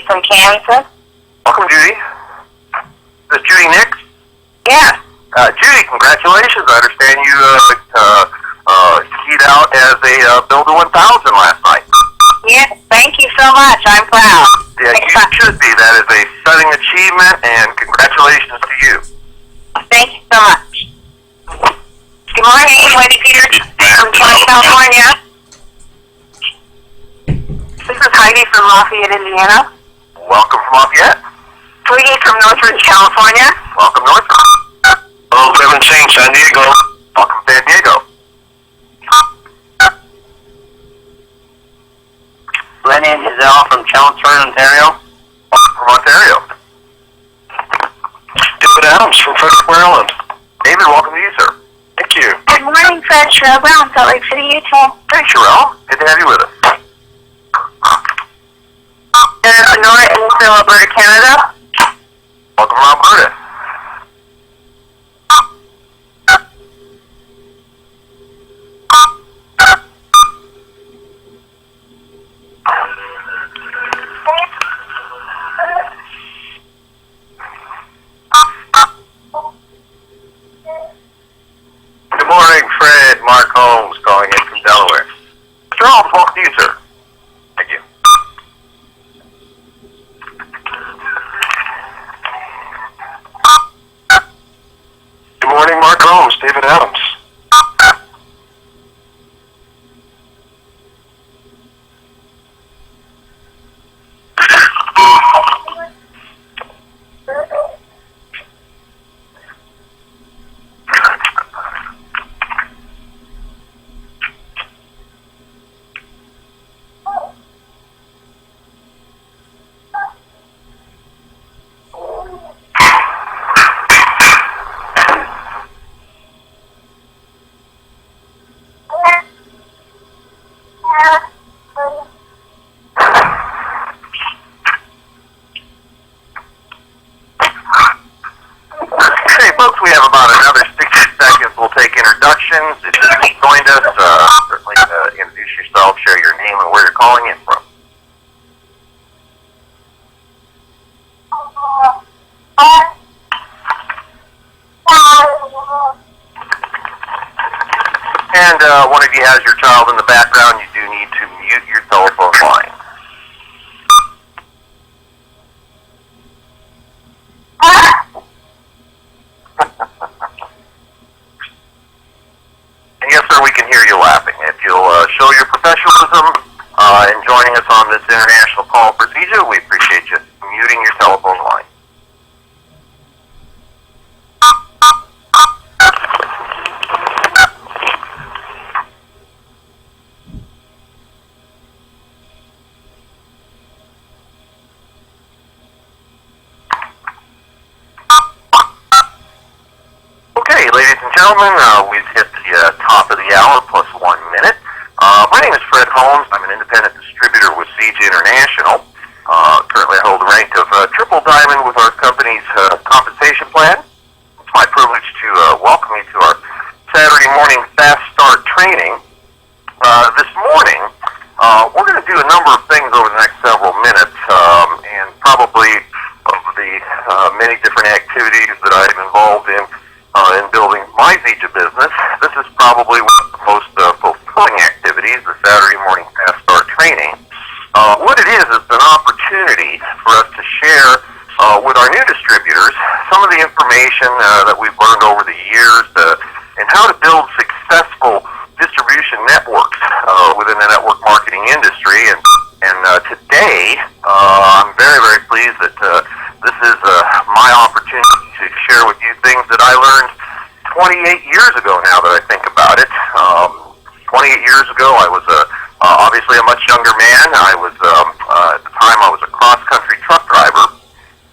from Kansas. Welcome, Judy. Is this Judy Nix? Yes. Judy, congratulations. I understand you keyed out as a Builder 1000 last night. Yes, thank you so much. I'm proud. Yeah, you should be. That is a stunning achievement, and congratulations to you. Thank you so much. Good morning, Lady Peter from California. This is Heidi from Lafayette, Indiana. Welcome from Lafayette. Tweety from Northridge, California. Welcome, Northridge. Hello, Kevin St. San Diego. Welcome, San Diego. Lenny and Giselle from Chelmsford, Ontario. Welcome from Ontario. David Adams from Frederick, Maryland. David, welcome to you, sir. Thank you. Good morning, Fred. Cheryl Brown, Salt Lake City, Utah. Thanks, Sherelle. Good to have you with us. And Nora in Alberta, Canada. Welcome from Alberta. Good morning, Fred. Mark Holmes calling in from Delaware. Mr. Holmes, welcome to you, sir. Thank you. Good morning, Mark Holmes, David Adams. Okay, folks, we have about another 60 seconds. We'll take introductions. If you just joined us, certainly introduce yourself, share your name and where you're calling in from. And one of you has your child in the background. You do need to mute your telephone line. And yes, sir, we can hear you laughing. If you'll show your professionalism in joining us on this international call procedure, we appreciate you muting your telephone line. Okay, ladies and gentlemen, we've hit the top of the hour plus 1 minute. My name is Fred Holmes. I'm an independent distributor with Siege International. Currently I hold the rank of triple diamond with our company's compensation plan. It's my privilege to welcome you to our Saturday morning Fast Start training. This morning, we're going to do a number of things over the next several minutes, and probably of the many different activities that I'm involved in building my Zija business, this is probably one of the most fulfilling activities, the Saturday morning Fast Start training. What it is an opportunity for us to share with our new distributors some of the information that we've learned over the years and how to build successful distribution networks within the network marketing industry. And today, I'm very, very pleased that this is my opportunity to share with you things that I learned 28 years ago now that I think about it. 28 years ago, I was obviously a much younger man. I was, at the time, I was a cross-country truck driver.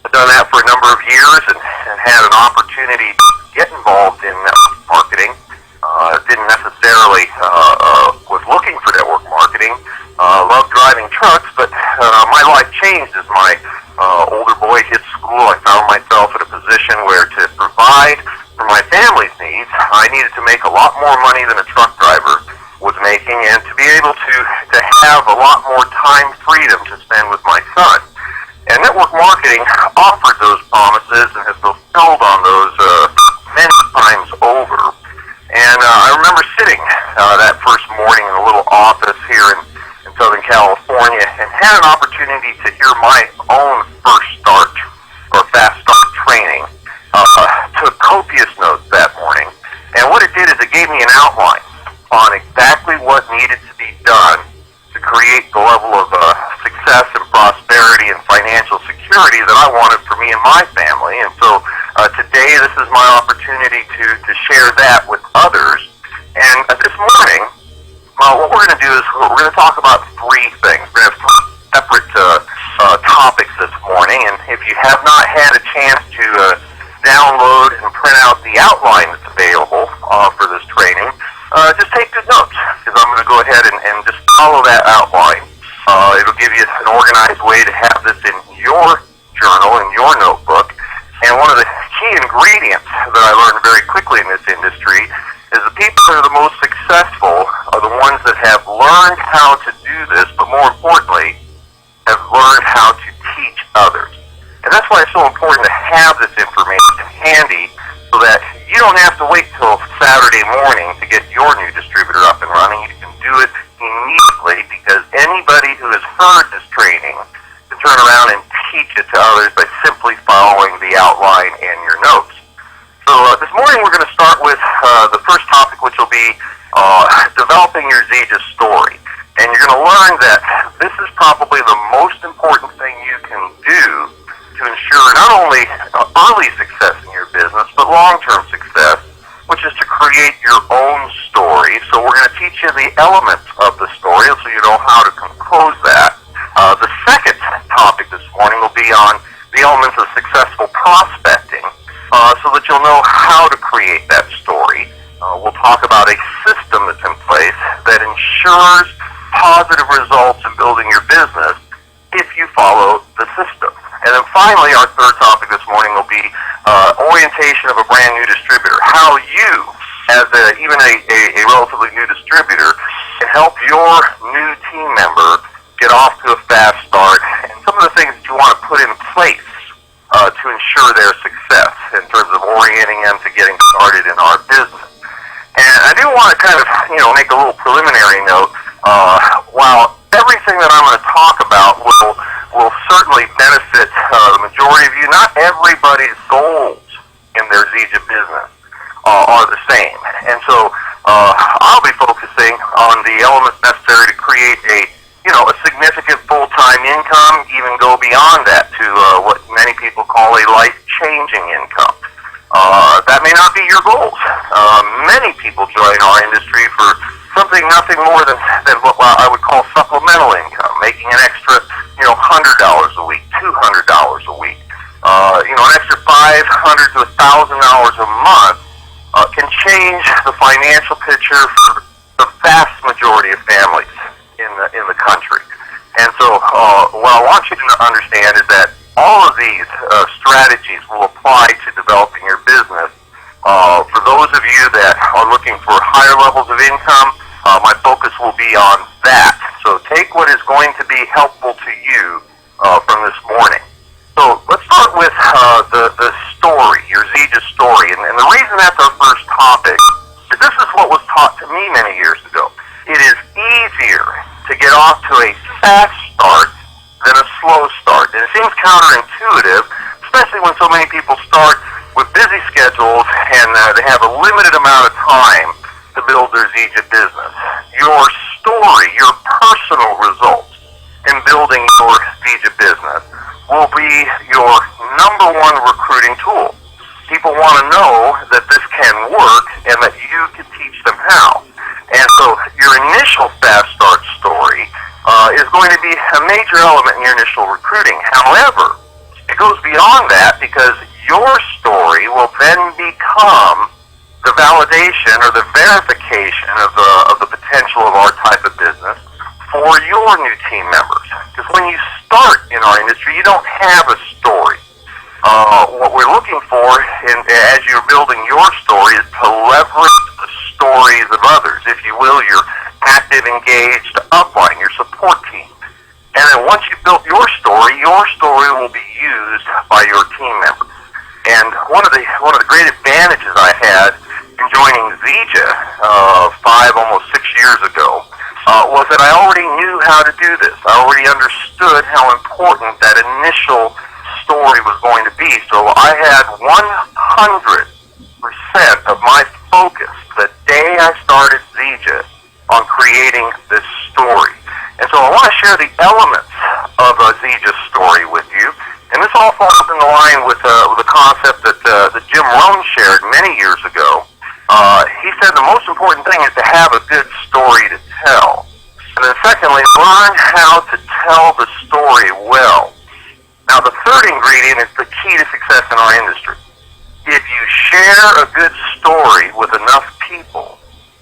I've done that for a number of years and had an opportunity to get involved in network marketing. Didn't necessarily, was looking for network marketing. Loved driving trucks, but my life changed as my older boy hit school. I found myself in a position where to provide for my family's needs, I needed to make a lot more money than a truck driver was making, and to be able to have a lot more time freedom to spend with my son. And network marketing offered those promises and has fulfilled on those many times over. And I remember sitting that first morning in a little office here in Southern California and had an opportunity to hear my own first start or fast start training. Took copious notes that morning. And what it did is it gave me an outline on exactly what needed to be done to create the level of success and prosperity and financial security that I wanted for me and my family. And so today this is my opportunity to share that with others. And this morning, what we're going to do is we're going to talk about three things. We're going to have separate topics this morning. And if you have not had a chance to download and print out the outline that's available for this training, just take good notes, because I'm going to go ahead and just follow that outline. It'll give you an organized way to have this in your journal, in your notebook. And one of the key ingredients that I learned very quickly in this industry is the people that are the most successful are the ones that have learned how to do this, but more importantly, have learned how to teach others. And that's why it's so important to have this information handy so that you don't have to wait till Saturday morning to get your new distributor up and running. You can do it immediately, because anybody who has heard this training can turn around and teach it to others by simply following the outline and your notes. So this morning we're going to start with the first topic, which will be developing your Zija story. And you're going to learn that this is probably the most important thing you can do to ensure not only early success in your business, but long-term success, which is to create your own story. So we're going to teach you the elements of the story so you know how to compose that. The second topic this morning will be on the elements of successful prospecting, so that you'll know how to create that story. We'll talk about a system that's in place that ensures positive results in building your business if you follow the system. And then finally, our third topic this morning will be orientation of a brand new distributor. How you, as even a relatively new distributor, can help your new team member get off to a fast start, and some of the things that you want to put in place to ensure their success in terms of orienting them to getting started in our business. And I do want to kind of, make a little preliminary note. While everything that I'm going to talk about will certainly benefit the majority of you, not everybody's goals in their Zija business are the same. And so I'll be focusing on the elements necessary to create a significant full-time income, even go beyond that to what many people call a life-changing income. That may not be your goals. Many people join our industry for something nothing more than what I would call supplemental income, making an extra, $100 a week, $200 a week. An extra $500 to $1,000 a month can change the financial picture for the vast majority of families in the country. And so what I want you to understand is that all of these strategies will apply to developing your business. For those of you that are looking for higher levels of income, my focus will be on that. So take what is going to be helpful to you from this morning. So let's start with the story, your Zija story. And the reason that's our first topic is this is what was taught to me many years ago. It is easier to get off to a fast start than a slow start. And it seems counterintuitive, especially when so many people start with busy schedules and they have a limited amount of time to build their Zija business. Your story, your personal results in building your Zija business will be your number one recruiting tool. People want to know that this can work and that you can teach them how. And so your initial fast start story is going to be a major element in your initial recruiting. However, it goes beyond that, because your story will then become the validation or the verification of the potential of our type of business for your new team members. Because when you start in our industry, you don't have a story. What we're looking for as you're building your story is to leverage the stories of others, if you will, your active, engaged upline, your support team. And then once you've built your story will be one of the great advantages I had in joining Zija 5, almost 6 years ago was that I already knew how to do this. I already understood how important that initial story was going to be. So I had 100% of my focus the day I started Zija on creating this story. And so I want to share the elements of Zija's story with you. And this all falls in line with a concept that Jim Rohn shared many years ago. He said the most important thing is to have a good story to tell. And then secondly, learn how to tell the story well. Now the third ingredient is the key to success in our industry. If you share a good story with enough people,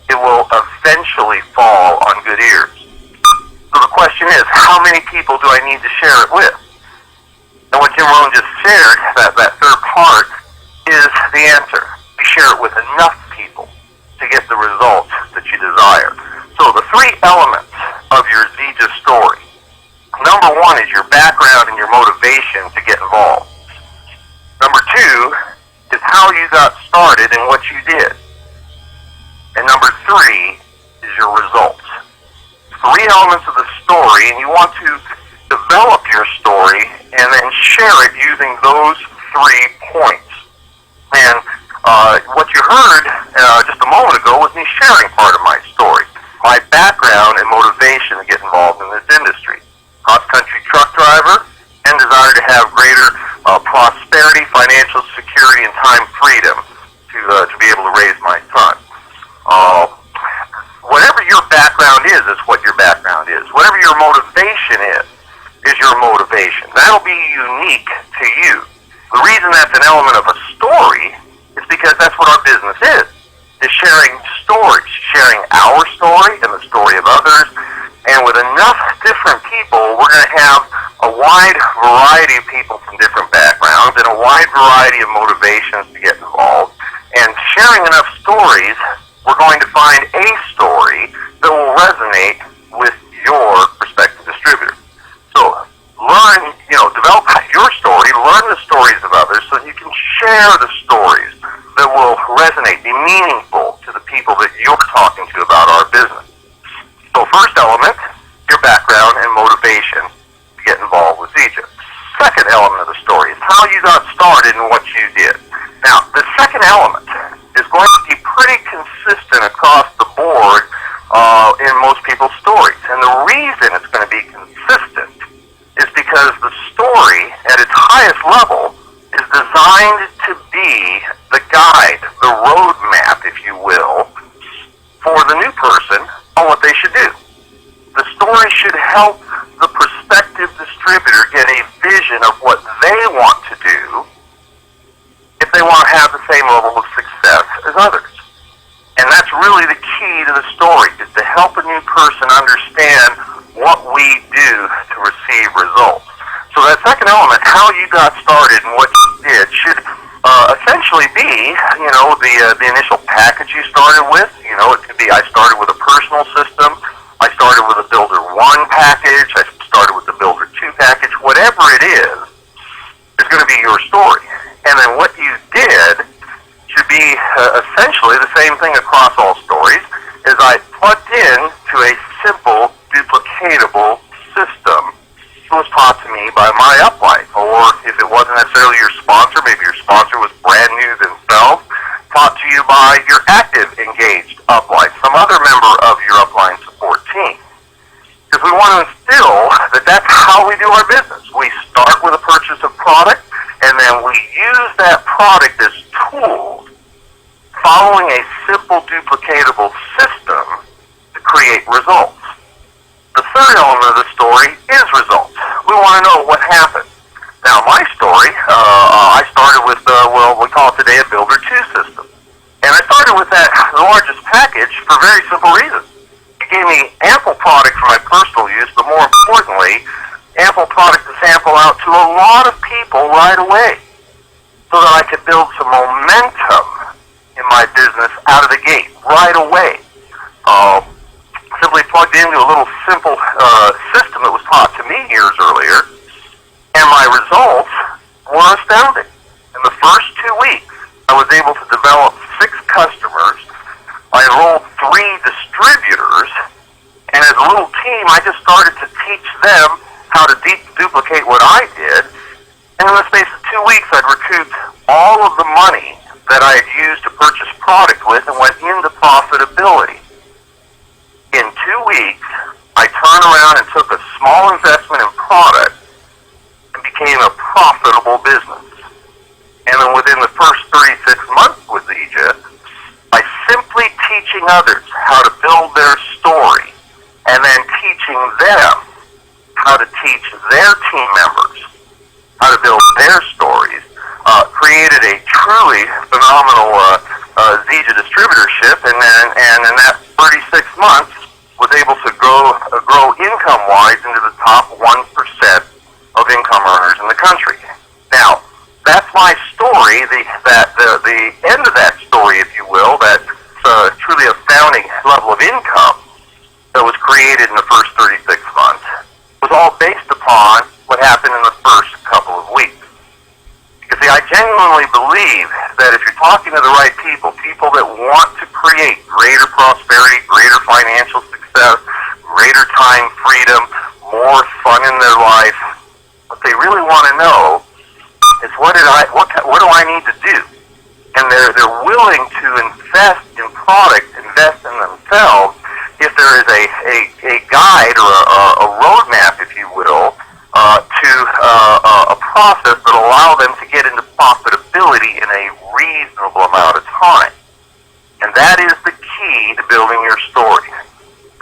it will eventually fall on good ears. So the question is, how many people do I need to share it with? And what Jim Rohn just shared, that third part, is the answer. You share it with enough people to get the results that you desire. So the three elements of your Zija story. Number one is your background and your motivation to get involved. Number two is how you got started and what you did. And number three is your results. Three elements of the story, and you want to develop your story and then share it using those 3 points. And what you heard just a moment ago was me sharing part of my story, my background and motivation to get involved in this industry. Cross-country truck driver and desire to have greater prosperity, financial security, and time freedom to be able to raise my son. Whatever your background is what your background is. Whatever your motivation is your motivation. That'll be unique to you. The reason that's an element of a story is because that's what our business is sharing stories, sharing our story and the story of others. And with enough different people, we're going to have a wide variety of people from different backgrounds and a wide variety of motivations to get involved. And sharing enough stories, we're going to find a story that will resonate with your prospective distributor. So learn, develop your story, learn the stories of others so that you can share the stories that will resonate, be meaningful to the people that you're talking to about our business. So first element, your background and motivation to get involved with Zija. Second element of the story is how you got started and what you did. Now, the second element is going to be pretty consistent across the board in most people's stories. And the reason it's going to be consistent is because the story at its highest level is designed to be the guide, the roadmap, if you will, for the new person on what they should do. The story should help the prospective distributor get a vision of what they want to do if they want to have the same level of success as others. And that's really the key to the story, is to help a new person understand what we do to receive results. So that second element, how you got started and what you did, should essentially be, the initial package you started with. It could be I started with a personal system, I started with a Builder 1 package, I started with the Builder 2 package. Whatever it is going to be your story. And then what you did should be essentially the same thing across all stories, is I plugged in to a simple, duplicatable system that was taught to me by my upline. Or if it wasn't necessarily your sponsor, maybe your sponsor was brand new themselves, taught to you by your active, engaged upline, some other member of your upline support team. Because we want to instill that that's how we do our business. We start with a purchase of product, and then we use that product as tools, following a simple, duplicatable system to create results. The third element of the story is results. We want to know what happened. Now, my story, I started with, we call it today a Builder 2 system. And I started with that largest package for a very simple reason. It gave me ample product for my personal use, but more importantly, ample product to sample out to a lot of people right away, so that I could build some momentum in my business out of the gate, right away. Simply plugged into a little simple system that was taught to me years earlier, and my results were astounding. In the first 2 weeks, I started to teach them how to duplicate what I did. And in the space of 2 weeks, I'd recouped all of the money that I had used to purchase product with and went into profitability. In 2 weeks, I turned around and took a small investment in product and became a profitable business. And then within the first 36 months with Zija, by simply teaching others how to build their story and then teaching them how to teach their team members how to build their stories, created a truly phenomenal Zija distributorship, and in that 36 months was able to grow income-wise into the top 1% of income earners in the country. Now, that's my story. The end of that story, if you will, that's truly a founding level of income that was created in the first 36 months, was all based upon what happened in the first couple of weeks. Because see, I genuinely believe that if you're talking to the right people, people that want to create greater prosperity, greater financial success, greater time freedom, more fun in their life, what they really want to know is what do I need to do? And they're willing to invest in product, invest in themselves, if there is a guide or a roadmap, if you will, to a process that will allow them to get into profitability in a reasonable amount of time. And that is the key to building your story.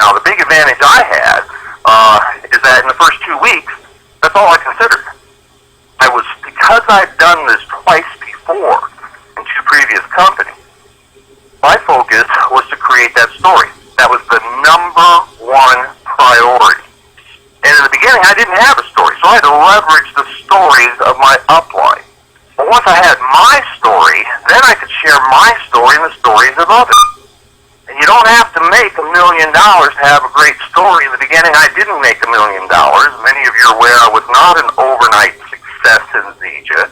Now, the big advantage I had is that in the first 2 weeks, that's all I considered. Because I'd done this twice before in 2 previous companies, my focus was to create that story. That was the number one priority. And in the beginning, I didn't have a story, so I had to leverage the stories of my upline. But once I had my story, then I could share my story and the stories of others. And you don't have to make $1 million to have a great story. In the beginning, I didn't make $1 million. Many of you are aware I was not an overnight success in Zija.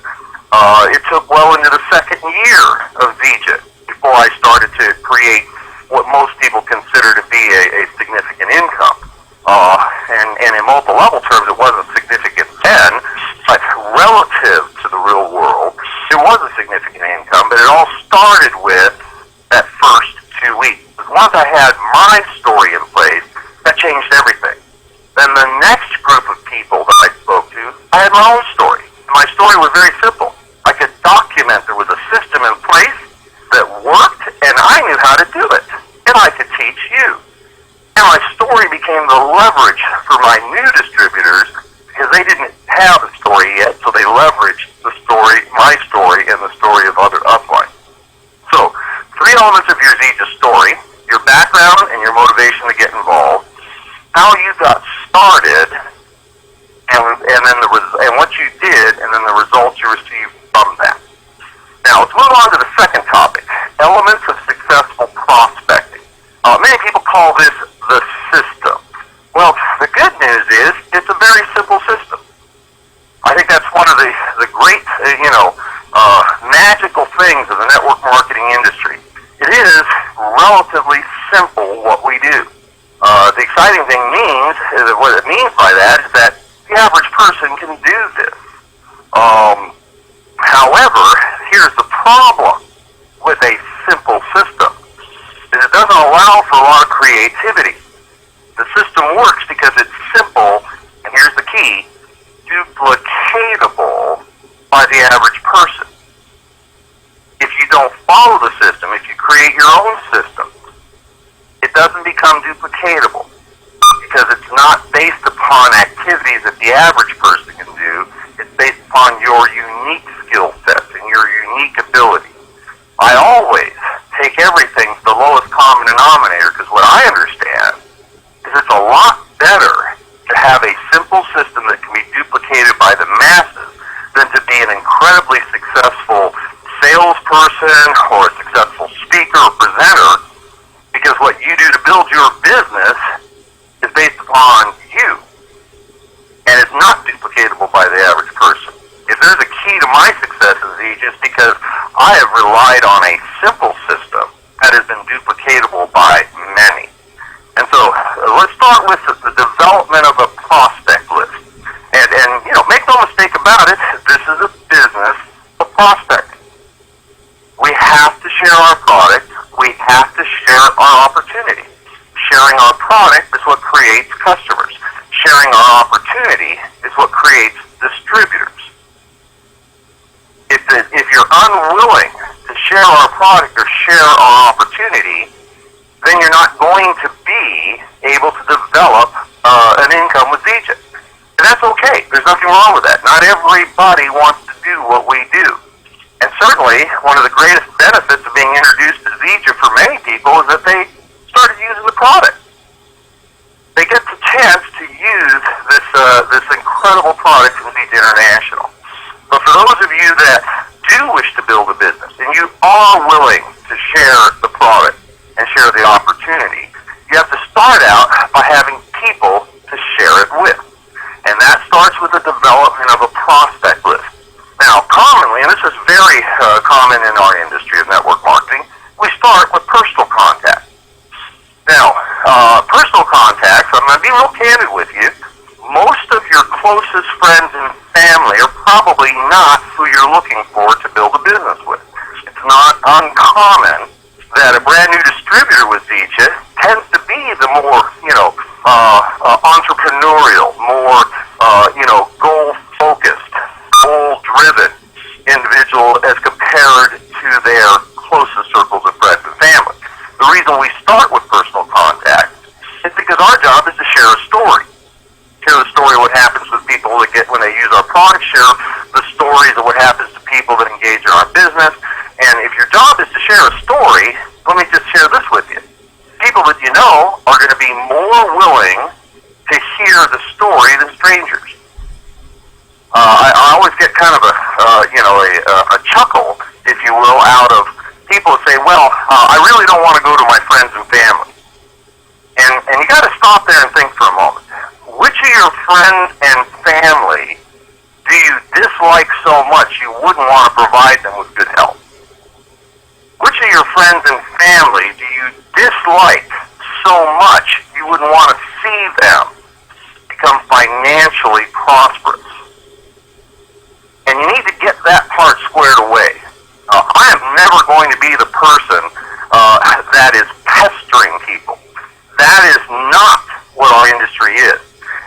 It took well into the second year of Zija before I started to create what most people consider to be a significant income. And in multi-level terms, it wasn't significant then, but relative to the real world, it was a significant income, but it all started with that first 2 weeks. Once I had my story in place, that changed everything. Then the next group of people that I spoke to, I had my own story. My story was very simple. I could document there was a system in place that worked, and I knew how to do it. And I could teach you. And my story became the leverage for my new distributors because they didn't have a story yet, so they leveraged the story, my story, and the story of other uplines. So, 3 elements of your Zija story: your background and your motivation to get involved, how you got started, and then and what you did, and then the results you received from that. Now, let's move on to the second topic: elements of successful prospecting. Many people call this the system. Well, the good news is it's a very simple system. I think that's one of the great, magical things of the network marketing industry. It is relatively simple what we do. The exciting thing what it means by that is that the average person can do this. However, here's the problem with a simple system. It doesn't allow for a lot of creativity. The system works because it's simple, and here's the key: duplicatable by the average person. If you don't follow the system, if you create your own system, it doesn't become duplicatable because it's not based upon activities that the average person can do. It's based upon your unique skill sets and your unique ability. I always take everything to the lowest common denominator because what I understand is it's a lot better to have a simple system that can be duplicated by the masses than to be an incredibly successful salesperson or a successful speaker or presenter, because what you do to build your business is based upon you and it's not duplicatable by the average person. If there's a key to my success in Zija, it's because I have relied on a simple system that has been duplicatable by many. And so let's start with the development of a our opportunity. Sharing our product is what creates customers. Sharing our opportunity is what creates distributors. If you're unwilling to share our product or share our opportunity, then you're not going to be able to develop an income with Zija. And that's okay. There's nothing wrong with that. Not everybody wants to do what we do. And certainly, one of the greatest benefits of being introduced to Zija for many people is that they started using the product. They get the chance to use this incredible product from Zija International. But for those of you that do wish to build a business, and you are willing to share the product and share the opportunity, you have to start out by having people to share it with. And that starts with the development of a prospect list. Now, commonly, and this is very common in our industry of network marketing, we start with personal contact. Now, personal contacts, I'm going to be real candid with you, most of your closest friends and family are probably not who you're looking for to build a business with. It's not uncommon that a brand new distributor with Zija tends to be the more, entrepreneurial, more, goal-focused, goal-driven individual as compared to their closest circles of friends and family. The reason we start with personal contact is because our job is to share a story. Share the story of what happens with people that get when they use our product, share the stories of what happens to people that engage in our business. And if your job is to share a story, let me just share this with you. People that you know are going to be more willing to hear the story than strangers. I always get kind of a chuckle, if you will, out of people that say, well, I really don't want to go to my friends and family. And you got to stop there and think for a moment. Which of your friends and family do you dislike so much you wouldn't want to provide them with good help? Which of your friends and family do you dislike so much you wouldn't want to see them become financially prosperous? And you need to get that part squared away. I am never going to be the person that is pestering people. That is not what our industry is.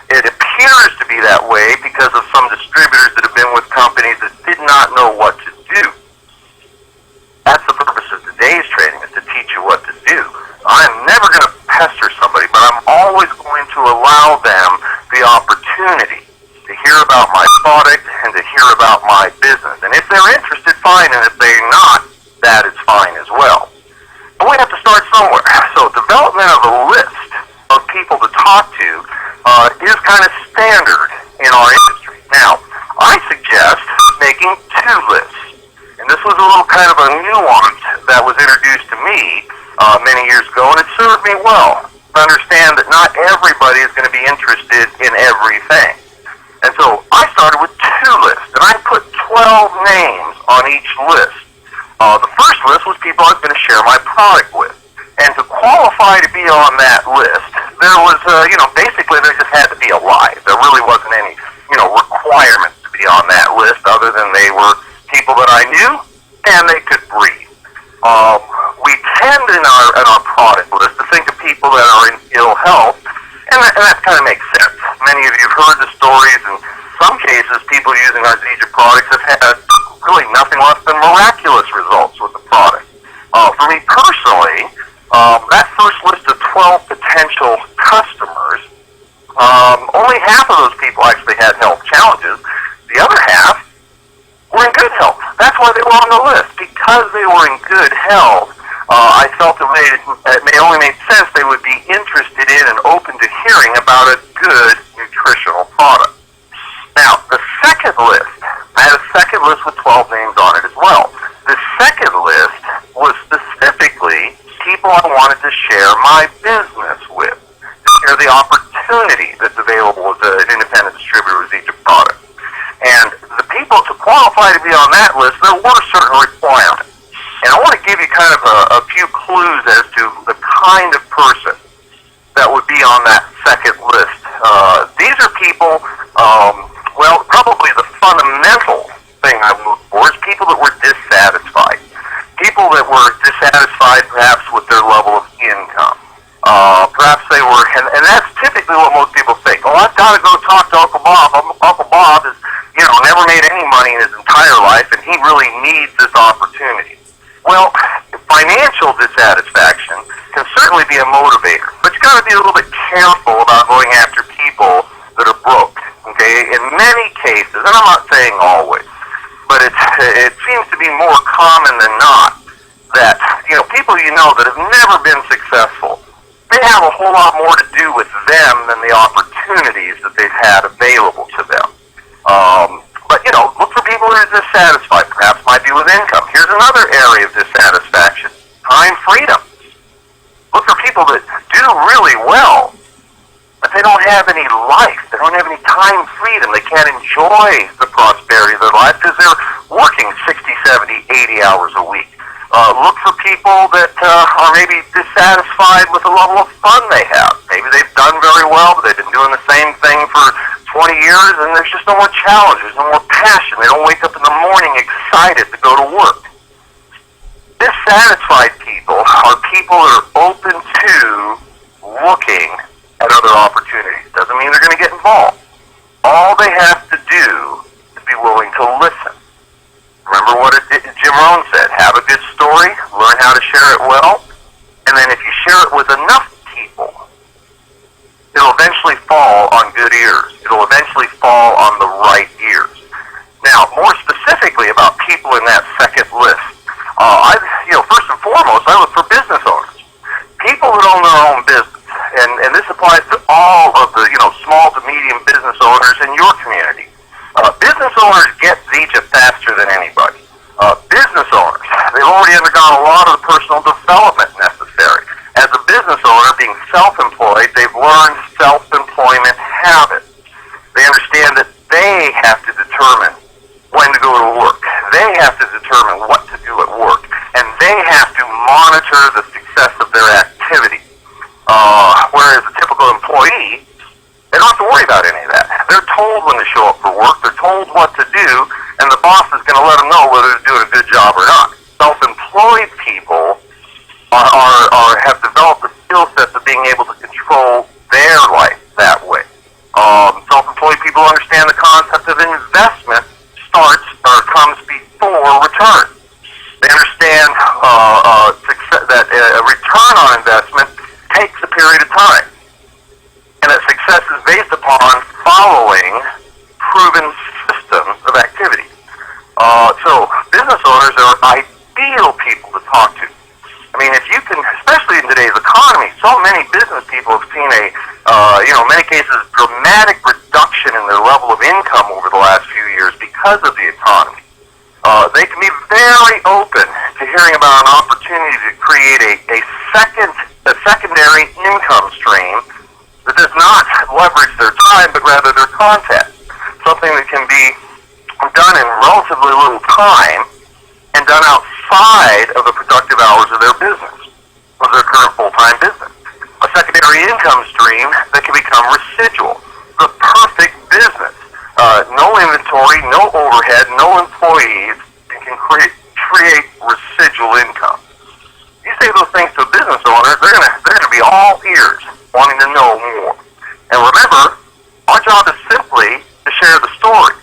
It appears to be that way because of some distributors that have been with companies that did not know what to do. That's the purpose of today's training, is to teach you what to do. I'm never going to pester somebody, but I'm always going to allow them the opportunity to hear about my product and to hear about my business. And if they're interested, fine, and if they're not, that is fine as well. But we have to start somewhere. So development of a list of people to talk to is kind of standard in our industry. Now, I suggest making two lists. And this was a little kind of a nuance that was introduced to me many years ago, and it served me well to understand that not everybody is going to be interested in everything. And so I started with two lists, and I put 12 names on each list. The first list was people I was going to share my product with. And to qualify to be on that list, there was, basically there just had to be a lie. There really wasn't any, requirements to be on that list other than they were people that I knew and they could breathe. We tend in our product list to think of people that are in ill health, and that kind of makes sense. Many of you have heard the stories. In some cases, people using our Zija products have had really nothing less than miraculous results with the product. For me personally, that first list of 12 potential customers, only half of those people actually had health challenges. The other half were in good health. That's why they were on the list. Because they were in good health, I felt it only made sense they would be interested in and open to hearing about a good nutritional product. Now, the second list, I had a second list with 12 names on it as well. The second list was specifically people I wanted to share my business with, to share the opportunity that's available as an independent distributor with each product. And the people to qualify to be on that list, there were certain requirements. And I want to give you kind of a few clues as to the kind of person that would be on that second list. These are people, probably the fundamental thing I look for is people that were dissatisfied. People that were dissatisfied perhaps with their level of income. I've got to go talk to Uncle Bob. Uncle Bob has, never made any money in his entire life, and he really needs this opportunity. Well, financial dissatisfaction can certainly be a motivator, but you got to be a little bit careful about going after people that are broke. Okay, in many cases, and I'm not saying always, but it seems to be more common than not that people that have never been successful, they have a whole lot more to do with them than the opportunities that they've had available to them. But look for people that are dissatisfied. Perhaps might be with income. Here's another area of dissatisfaction: time freedom. Look for people that do really well, but they don't have any life. They don't have any time freedom. They can't enjoy the prosperity of their life because they're working 60, 70, 80 hours a week. Look for people that are maybe dissatisfied with the level of fun they have. Maybe they've done very well, but they've been doing the same thing for 20 years, and there's just no more challenge. There's no more passion. They don't wake up in the morning excited to go to work. Dissatisfied people are people that are open to looking at other opportunities. Doesn't mean they're going to get involved. All they have to do is be willing to listen. Remember what Jim Rohn said: have a good story, learn how to share it well, and then if you share it with enough people, it'll eventually fall on good ears. It'll eventually fall on the right ears. Now, more specifically about people in that second list, first and foremost, I look for business owners. People that own their own business. And this applies to all of the, small to medium business owners in your community. Business owners get Zija faster than anybody. Business owners, they've already undergone a lot of the personal development necessary. As a business owner, being self-employed, they've learned self-employment habits. They understand that they have to determine when to go to work. They have to determine what to do at work. And they have to monitor the success of their activity. Whereas a typical employee, they don't have to worry about any of that. They're told when to show up for work. They're told what to do, and the boss is going to let them know whether they're doing a good job or not. Self-employed people have developed the skill sets of being able to control their life that way. Self-employed people understand the concept of investment comes before return. They understand that a return on investment takes a period of time, and that success is based upon following proven systems of activity. So business owners are ideal people to talk to. I mean, if you can, especially in today's economy, so many business people have seen in many cases, dramatic reduction in their level of income over the last few years because of the economy. They can be very open to hearing about an opportunity to create a secondary income stream that does not leverage their time, but rather their content. Something that can be done in relatively little time and done outside of the productive hours of their business, of their current full-time business. A secondary income stream that can become residual. The perfect business. No inventory, no overhead, no employees, and can create residual income. You say those things to a business owner, they're gonna be all ears, wanting to know more. And remember, our job is simply to share the story.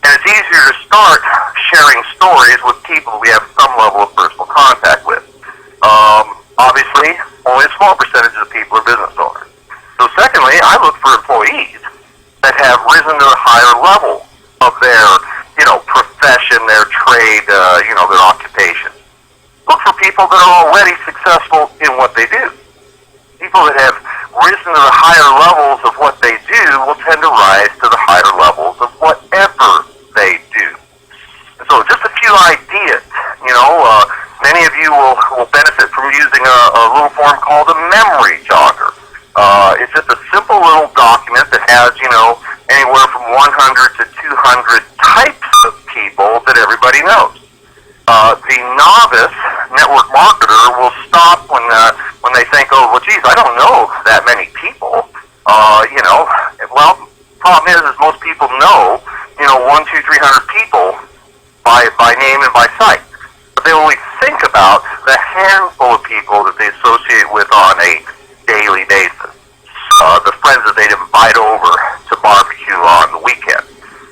And it's easier to start sharing stories with people we have some level of personal contact with. Obviously, only a small percentage of people are business owners. So secondly, I look for employees that have risen to a higher level of their, profession, their trade, their occupation. Look for people that are already successful in what they do. People that have risen to the higher levels of what they do will tend to rise to the higher levels of whatever they do. And so just a few ideas, many of you will benefit from using a little form called a memory jogger. It's just a simple little document that has, anywhere from 100 to 200 types of people that everybody knows. The novice network marketer will stop when they think, oh, well, geez, I don't know that many people. Well, problem is most people know, 100, 200, 300 people by name and by sight. But they only think about the handful of people that they associate with on a daily basis. So the friends that they'd invite over to barbecue on the weekend.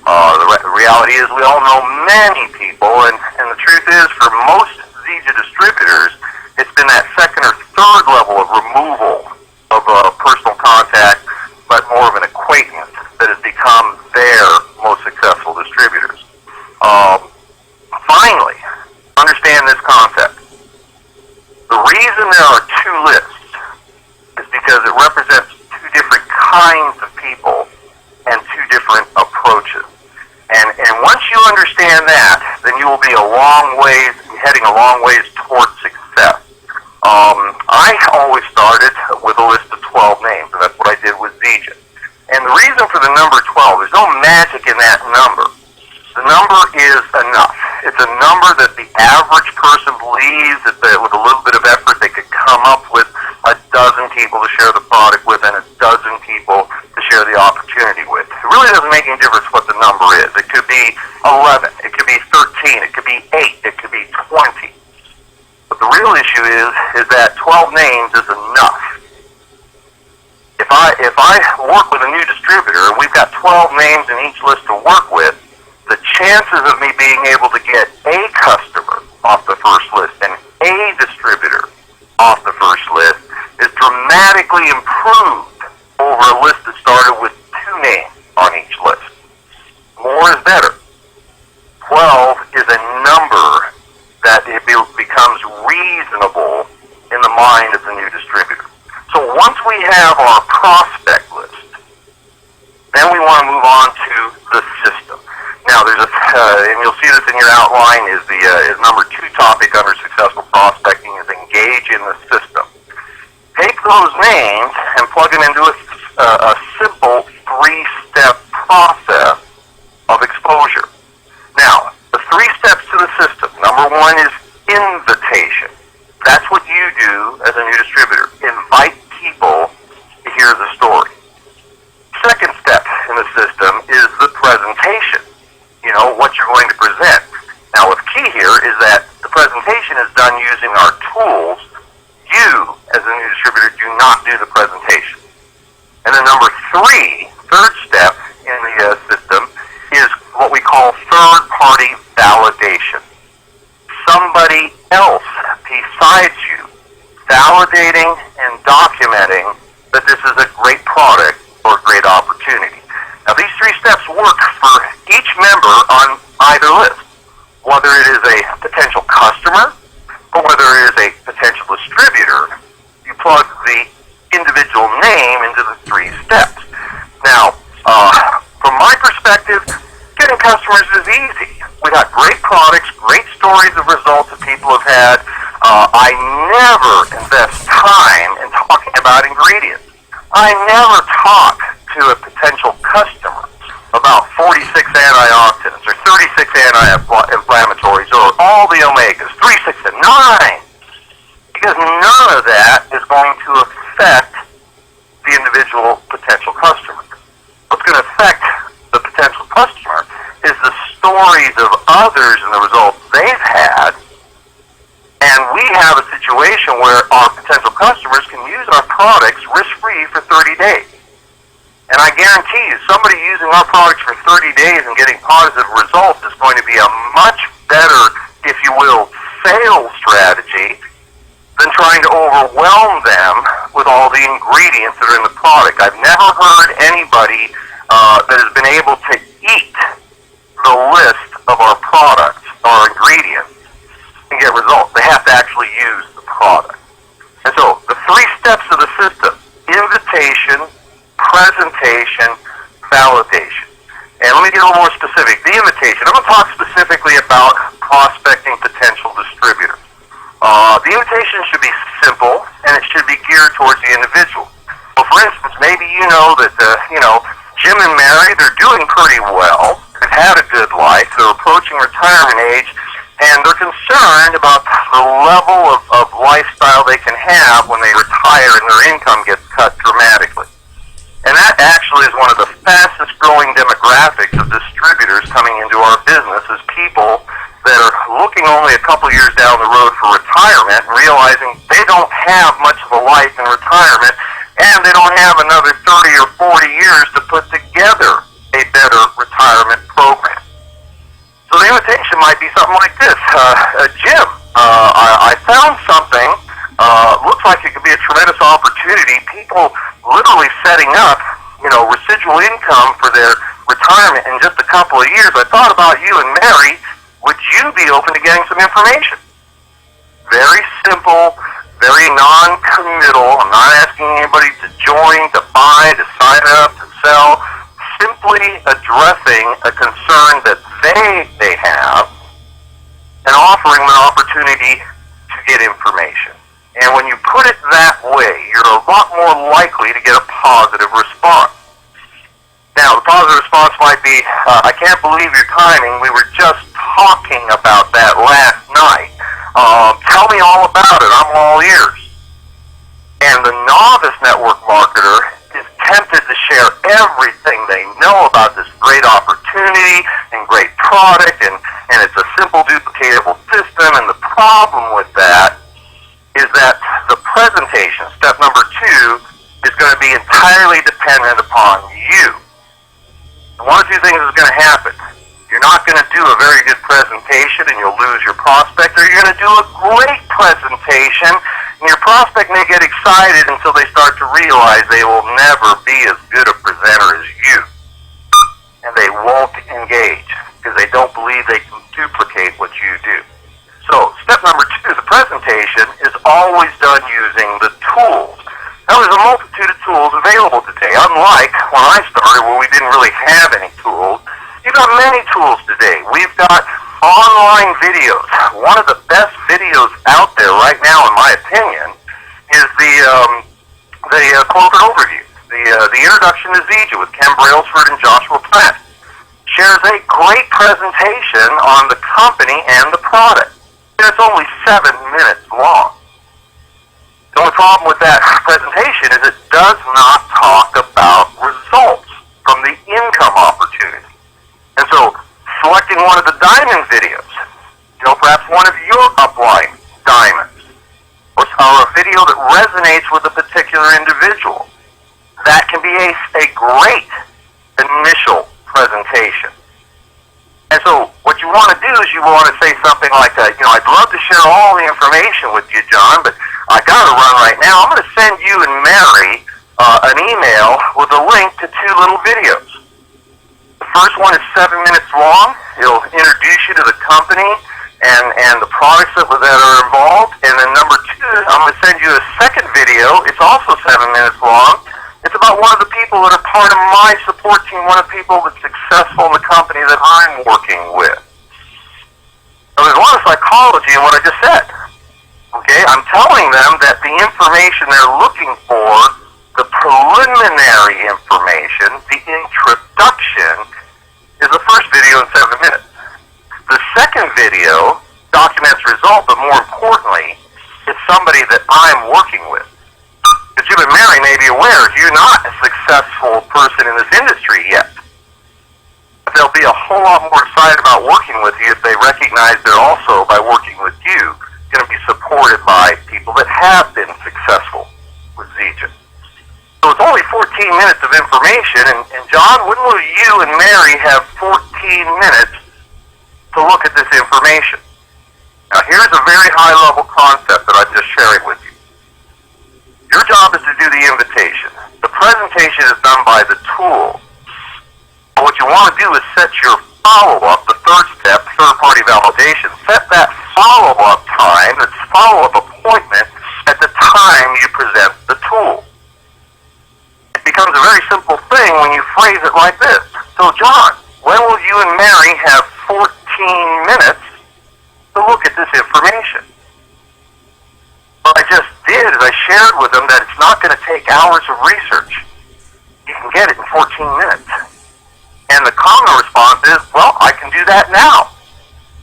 The reality is we all know many people, and the truth is for most ZJ distributors, it's been that second or third level of removal of personal contact, but more of an acquaintance that has become their most successful distributors. Finally, understand this concept. The reason there are two lists is because it represents two different kinds of people and two different approaches. And once you understand that, then you will be heading a long ways towards success. I always started with a list of 12 names, and that's what I did with ZJ. And the reason for the number 12, there's no magic in that number. The number is enough. It's a number that the average person believes that with a little bit of effort they could come up with a dozen people to share the product with and a dozen people to share the opportunity with. It really doesn't make any difference what the number is. It could be 11, it could be 13, it could be 8, it could be 20. But the real issue is that 12 names is enough. If I work with a new distributor and we've got 12 names in each list to work with, the chances of me being able to get a customer off the first list and a distributor off the first list is dramatically improved over a list that started with 2 names on each list. More is better. 12 is a number that it becomes reasonable in the mind of the new distributor. So once we have our prospect list, then we want to move on to the system. Now, there's and you'll see this in your outline, is number 2 topic under successful prospecting is engage in the system. Take those names and plug them into a simple 3-step process of exposure. Now, the 3 steps to the system. Number 1 is invitation. That's what you do as a new distributor. Invite people to hear the story. Second step in the system is the presentation. You know, what you're going to present. Now, what's key here is that the presentation is done using our tools. You, as a new distributor, do not do the presentation. And then number 3, third step in the system, is what we call third-party validation. Somebody else besides you validating and documenting that this is a great product or a great opportunity. Now, these 3 steps work for each member on either list, whether it is a potential customer or whether it is a potential distributor. You plug the individual name into the 3 steps. Now, from my perspective, getting customers is easy. We got great products, great stories of results that people have had. I never invest time in talking about ingredients. I never talk to a potential customer about 46 antioxidants or 36 anti-inflammatories or all the omegas, 3, 6, and 9, because none of that is going to affect the individual potential customer. What's going to affect the potential customer is the stories of others and the results they've had, and we have a situation where our potential customers can use our products risk-free for 30 days. And I guarantee you, somebody using our products for 30 days and getting positive results is going to be a much better, if you will, sales strategy than trying to overwhelm them with all the ingredients that are in the product. I've never heard anybody that has been able to eat the list of our products, our ingredients, and get results. They have to actually use the product. And so, the 3 steps of the system: invitation, presentation, validation. And let me get a little more specific. The invitation. I'm going to talk specifically about prospecting potential distributors. The invitation should be simple, and it should be geared towards the individual. So, for instance, maybe you know that, Jim and Mary, they're doing pretty well. They've had a good life. They're approaching retirement age, and they're concerned about the level of lifestyle they can have when they retire and their income gets cut dramatically. And that actually is one of the fastest growing demographics of distributors coming into our business, is people that are looking only a couple years down the road for retirement and realizing they don't have much of a life in retirement, and they don't have another something like this. Jim, I found something. Looks like it could be a tremendous opportunity. People literally setting up, residual income for their retirement in just a couple of years. I thought about you and Mary. Would you be open to getting some information? Very simple, very non-committal. I'm not asking anybody to join, to buy, to sign up, to sell. Simply addressing a concern that they have and offering them an opportunity to get information. And when you put it that way, you're a lot more likely to get a positive response. Now, the positive response might be, I can't believe your timing. We were just talking about that last night. Tell me all about it. I'm all ears. And the novice network marketer is tempted to share everything they know about this great opportunity and great product, and it's a simple, duplicatable system. And the problem with that is that the presentation, step number 2, is going to be entirely dependent upon you. One of two things is going to happen. You're not going to do a very good presentation and you'll lose your prospect, or you're going to do a great presentation and your prospect may get excited until they start to realize they will never be as good a presenter as you. And they won't engage because they don't believe they can duplicate what you do. So, step number 2, the presentation is always done using the tools. Now, there's a multitude of tools available today. Unlike when I started, where we didn't really have any tools, you've got many tools today. We've got online videos. One of the best videos out there right now, in my opinion, is the corporate overview. The introduction to Zija with Ken Brailsford and Joshua Pratt shares a great presentation on the company and the product. And it's only 7 minutes long. The only problem with that presentation is it does not talk about results from the income opportunity. And so, selecting one of the diamond videos, perhaps one of your upline diamonds, or a video that resonates with a particular individual, that can be a great initial presentation. And so, what you want to do is you want to say something like, I'd love to share all the information with you, John, but I got to run right now. I'm going to send you and Mary an email with a link to 2 little videos. The first one is 7 minutes long. It'll introduce you to the company and the products that are involved. And then number 2, I'm going to send you a second video. It's also 7 minutes long. It's about one of the people that are part of my support team, one of the people that's successful in the company that I'm working with. So there's a lot of psychology in what I just said. Okay, I'm telling them that the information they're looking for, the preliminary information, the introduction, is the first video in 7 minutes. The second video documents results, but more importantly, it's somebody that I'm working with. Because Jim and Mary may be aware you're not a successful person in this industry yet. But they'll be a whole lot more excited about working with you if they recognize they're also, by working with you, going to be supported by people that have been successful with Zija. So it's only 14 minutes of information, and John, when will you and Mary have 14 minutes to look at this information? Now here's a very high-level concept that I'm just sharing with you. Your job is to do the invitation. The presentation is done by the tool. But what you want to do is set your follow-up, the third step, third-party validation. Set that follow-up time, that follow-up appointment, at the time you present the tool. It becomes a very simple thing when you phrase it like this. So, John, when will you and Mary have 14 minutes to look at this information? What I just did is I shared with them that it's not going to take hours of research. You can get it in 14 minutes. And the common response is, well, I can do that now.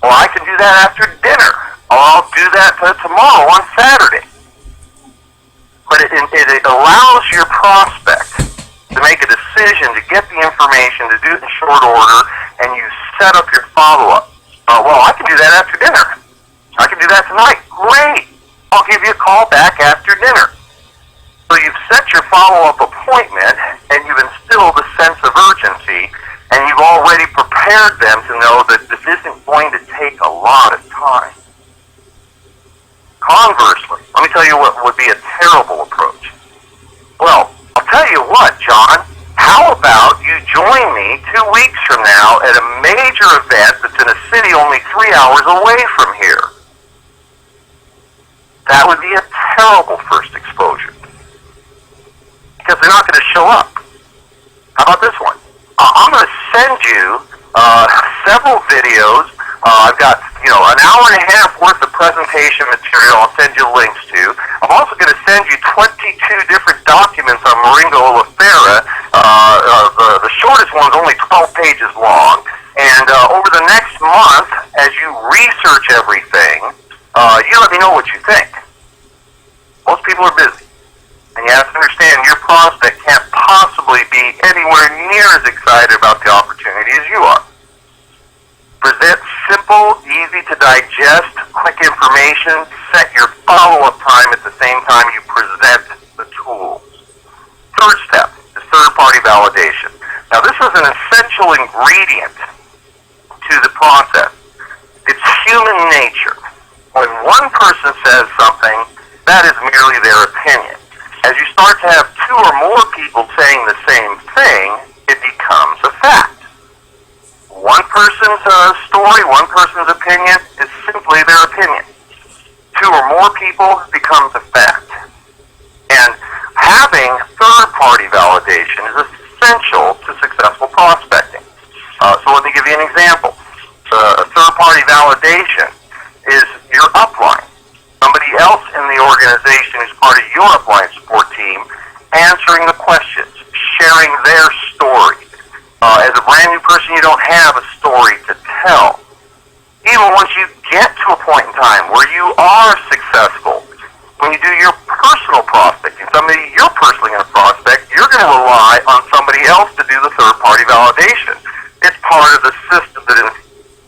Or I can do that after dinner. Or I'll do that tomorrow on Saturday. But it allows your prospect to make a decision to get the information, to do it in short order, and you set up your follow-up. Well, I can do that after dinner. I can do that tonight. Great. I'll give you a call back after dinner. So you've set your follow-up appointment, and you've instilled a sense of urgency, and you've already prepared them to know that this isn't going to take a lot of time. Conversely, let me tell you what would be a terrible approach. Well, I'll tell you what, John, how about you join me 2 weeks from now at a major event that's in a city only 3 hours away from here? That would be a terrible first exposure, because they're not going to show up. How about this one? I'm going to send you several videos. I've got, an hour and a half worth of presentation material I'll send you links to. I'm also going to send you 22 different documents on Moringa oleifera. The shortest one's only 12 pages long. And over the next month, as you research everything, you let me know what you think. Most people are busy. And you have to understand your prospect can't possibly be anywhere near as excited about the opportunity as you are. Present simple, easy to digest, quick information. Set your follow-up time at the same time you present the tools. Third step is third-party validation. Now, this is an essential ingredient to the process. It's human nature. When one person says something, that is merely their opinion. As you start to have 2 or more people saying the same thing, it becomes a fact. One person's story, one person's opinion is simply their opinion. 2 or more people becomes a fact. And having third-party validation is essential to successful prospecting. So let me give you an example. A third-party validation is your upline. Somebody else in the organization who's part of your upline support team answering the questions, sharing their story. As a brand new person, you don't have a story to tell. Even once you get to a point in time where you are successful, when you do your personal prospecting, somebody you're personally going to prospect, you're going to rely on somebody else to do the third-party validation. It's part of the system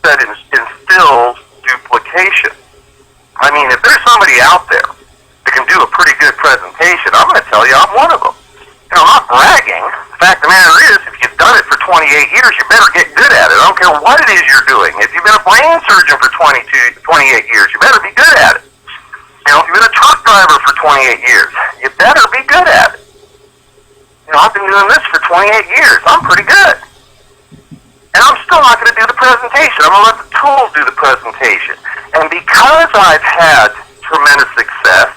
that instills duplication. I mean, if there's somebody out there that can do a pretty good presentation, I'm going to tell you I'm one of them. I'm not bragging. The fact of the matter is, if you've done it for 28 years, you better get good at it. I don't care what it is you're doing. If you've been a brain surgeon for 28 years, you better be good at it. If you've been a truck driver for 28 years, you better be good at it. I've been doing this for 28 years. I'm pretty good. And I'm still not going to do the presentation. I'm going to let the tools do the presentation. And because I've had tremendous success,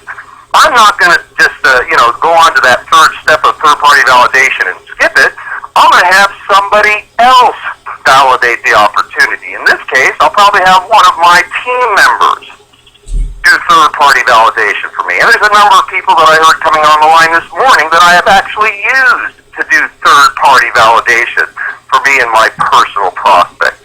I'm not going to just, go on to that third step of third-party validation and skip it. I'm going to have somebody else validate the opportunity. In this case, I'll probably have one of my team members do third-party validation for me. And there's a number of people that I heard coming on the line this morning that I have actually used to do third-party validation for me and my personal prospect.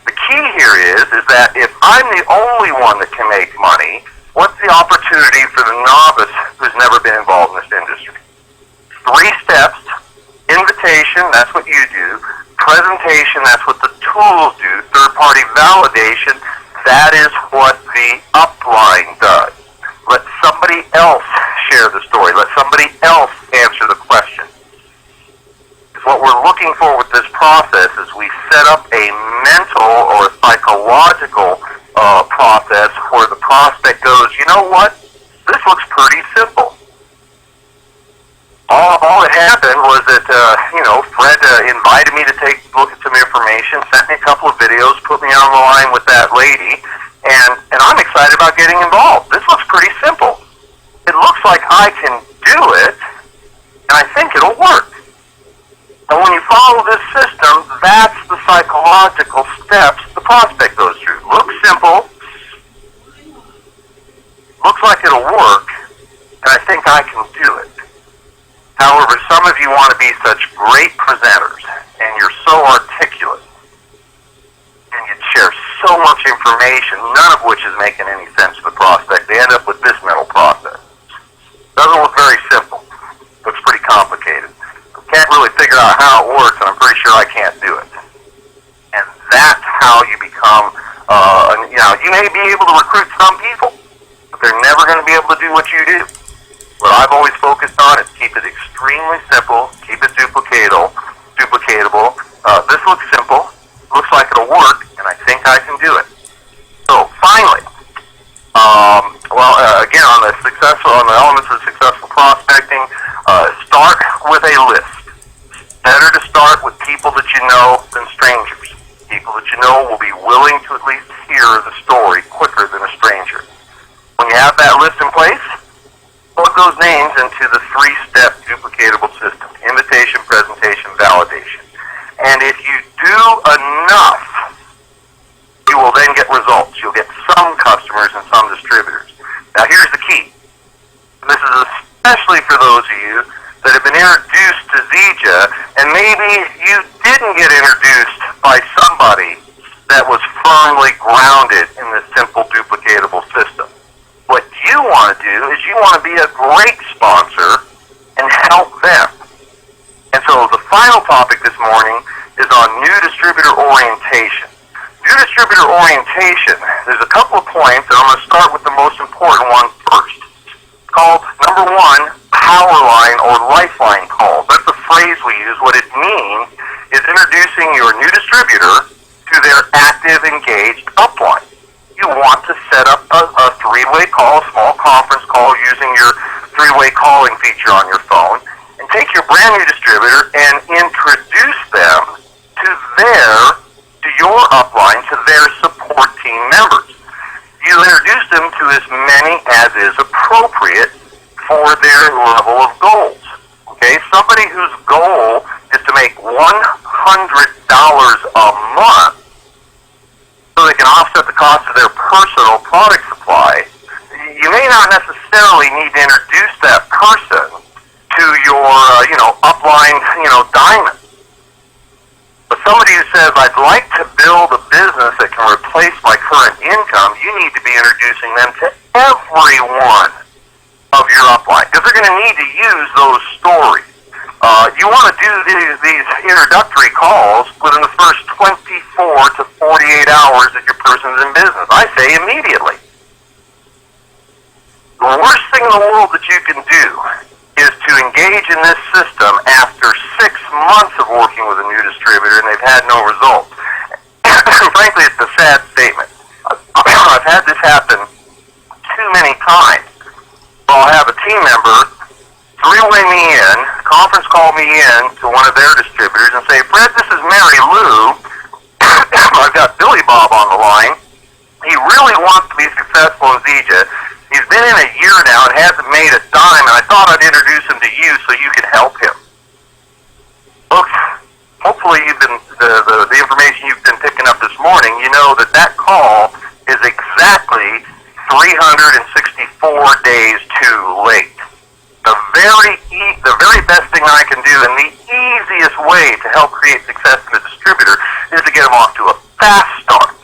The key here is that if I'm the only one that can make money, what's the opportunity for the novice who's never been involved in this industry? 3 steps. Invitation, that's what you do. Presentation, that's what the tools do. Third-party validation, that is what the upline does. Let somebody else share the story. Let somebody else answer the question. Because what we're looking for with this process is we set up a mental or psychological process where the prospect goes, you know what? This looks pretty simple. All that happened was that, Fred invited me to take a look at some information, sent me a couple of videos, put me on the line with that lady, and I'm excited about getting involved. This looks pretty simple. It looks like I can do it, and I think it'll work. And when you follow this system, that's the psychological steps the prospect goes through. Looks simple, looks like it'll work, and I think I can do it. However, some of you want to be such great presenters, and you're so articulate, and you share so much information, none of which is making any sense to the prospect. They end up with this mental process. Doesn't look very simple. Looks pretty complicated. Can't really figure out how it works, and I'm pretty sure I can't do it. And that's how you become, you may be able to recruit some people, but they're never going to be able to do what you do. What I've always focused on is keep it extremely simple, keep it duplicatable. This looks simple, looks like it'll work, and I think I can do it. So, successful prospecting, start with a list. Better to start with people that you know than strangers. People that you know will be willing to at least hear the story quicker than a stranger. When you have that list in place, plug those names into the 3-step duplicatable system: invitation, presentation, validation. And if you do enough, you will then get results. You'll get some customers and some distributors. Now here's the key. This is especially for those of you that have been introduced to Zija, and maybe you didn't get introduced by somebody that was firmly grounded in this simple duplicatable system. What you want to do is you want to be a great sponsor and help them. And so the final topic this morning is on new distributor orientation. New distributor orientation, there's a couple of points, and I'm going to start with the most important one first. It's called, number 1, power line or lifeline calls. That's the phrase we use. What it means is introducing your new distributor to their active, engaged upline. You want to set up a 3-way call, a small conference call using your 3-way calling feature on your phone, and take your brand new distributor and introduce them to your upline, to their support team members. You introduce them to as many as is appropriate for their level of goals. Okay, somebody whose goal is to make $100 a month so they can offset the cost of their personal product supply, you may not necessarily need to introduce that person to your, upline, diamond. But somebody who says, I'd like to build a business that can replace my current income, you need to be introducing them to everyone of your upline, because they're going to need to use those stories. You want to do these introductory calls within the first 24 to 48 hours that your person's in business. I say immediately. The worst thing in the world that you can do is to engage in this system after 6 months of working with a new distributor and they've had no results. Frankly, it's a sad statement. I've had this happen too many times. I'll have a team member 3-way me in, conference call me in to one of their distributors and say, Fred, this is Mary Lou. I've got Billy Bob on the line. He really wants to be successful in Zija. He's been in a year now and hasn't made a dime, and I thought I'd introduce him to you so you can help him. Folks, hopefully the information you've been picking up this morning, you know that call is exactly 364 days too late. The very best thing I can do, and the easiest way to help create success in a distributor, is to get them off to a fast start.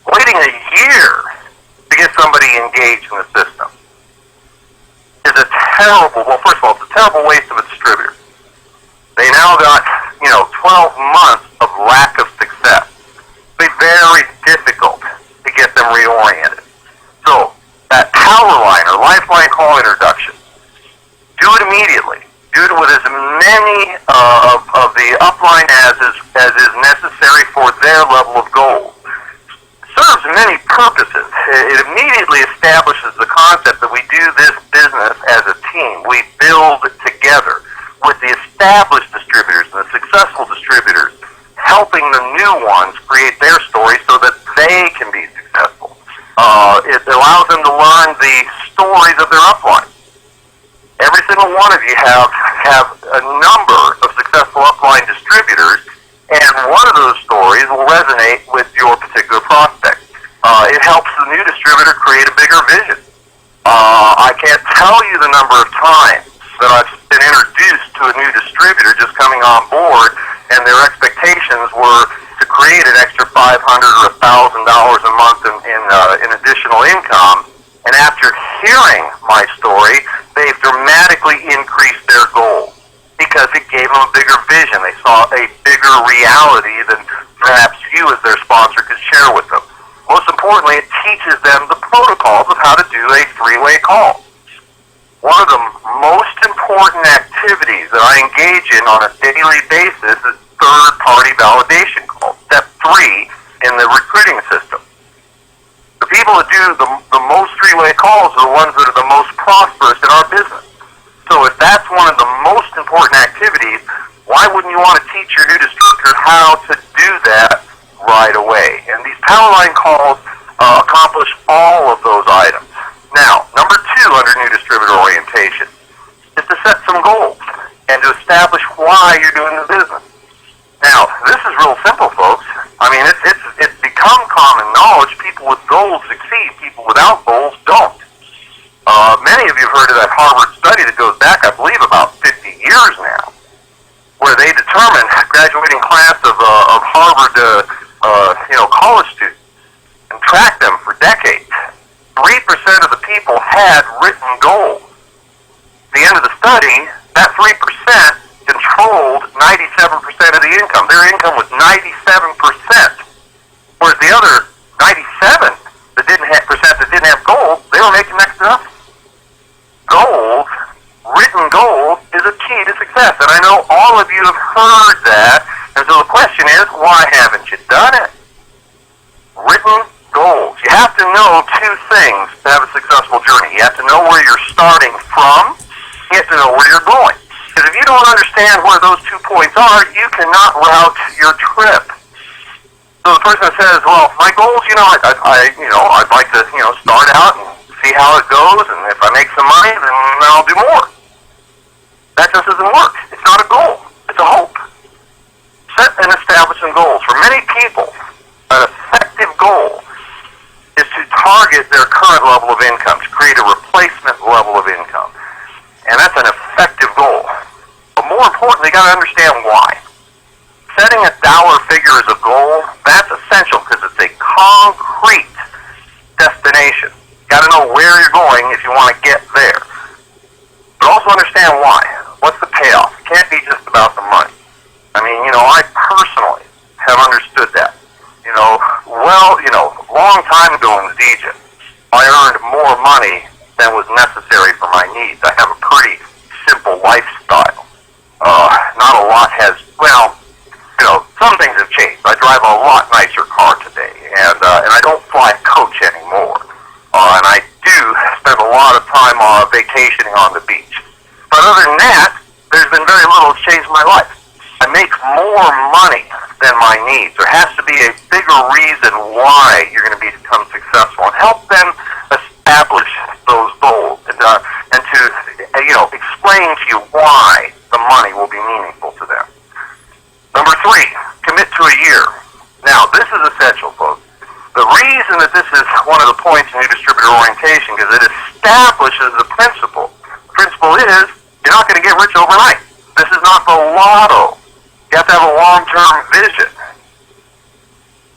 Waiting a year to get somebody engaged in the system is a terrible, well, first of all, it's a terrible waste of a distributor. They now got, 12 months of lack of success. It'll be very difficult to get them reoriented. So, that power line or lifeline call introduction, do it immediately. Do it with as many of the upline as is necessary for their level of goals. Serves many purposes. It immediately establishes the concept that we do this business as a team. We build together with the established distributors and the successful distributors, helping the new ones create their story so that they can be successful. It allows them to learn the stories of their upline. Every single one of you have a number of successful upline distributors, and one of those stories will resonate with your particular prospect. It helps the new distributor create a bigger vision. I can't tell you the number of times that I've been introduced to a new distributor just coming on board, and their expectations were to create an extra $500 or $1,000 a month in additional income. And after hearing my story, they've dramatically increased their goal because it gave them a bigger vision. They saw a bigger reality than perhaps you as their sponsor could share with them. Most importantly, it teaches them the protocols of how to do a 3-way call. One of the most important activities that I engage in on a daily basis is third-party validation calls, step 3 in the recruiting system. The people that do the most three-way calls are the ones that are the most prosperous in our business. So if that's one of the most important activities, why wouldn't you want to teach your new distributor how to do that right away? And these power line calls accomplish all of those items. Now, number 2 under new distributor orientation is to set some goals and to establish why you're doing the business. Now, this is real simple, folks. I mean, it's become common knowledge. People with goals succeed. People without goals don't. Many of you have heard of that Harvard study that goes back, I believe, about 50 years now, where they determined graduating class of Harvard, college students and tracked them for decades. 3% of the people had written goals. At the end of the study, that 3% controlled 97% of the income. Their income was 97%, whereas the other 97% that didn't have goals, they were making next to nothing. Goals, written goals, is a key to success, and I know all of you have heard that. And so the question is, why haven't you done it? Written goals. You have to know 2 things to have a successful journey. You have to know where you're starting from. You have to know where you're going. Because if you don't understand where those 2 points are, you cannot route your trip. So the person says, well, my goals, I'd like to, start out and see how it goes, and if I make some money, then I'll do more. That just doesn't work. It's not a goal. It's a hope. Set and establish some goals. For many people, an effective goal is to target their current level of income, to create a replacement level of income. And that's an effective goal. But more importantly, you got to understand why. Setting a dollar figure as a goal, that's essential because it's a concrete destination. You got to know where you're going if you want to get there. But also understand why. What's the payoff? It can't be just about the money. I mean, I personally have understood that. Long time ago in Egypt, I earned more money than was necessary for my needs. I have a pretty simple lifestyle. Not a lot has, some things have changed. I drive a lot nicer car today, and I don't fly coach anymore. And I do spend a lot of time vacationing on the beach. But other than that, there's been very little that's changed my life. I make more money than my needs. There has to be a bigger reason why you're going to become successful, and help them establish those goals, and to explain to you why the money will be meaningful to them. Number 3, commit to a year. Now, this is essential, folks. The reason that this is one of the points in new distributor orientation is it establishes the principle. The principle is you're not going to get rich overnight. This is not the lotto. You have to have a long-term vision.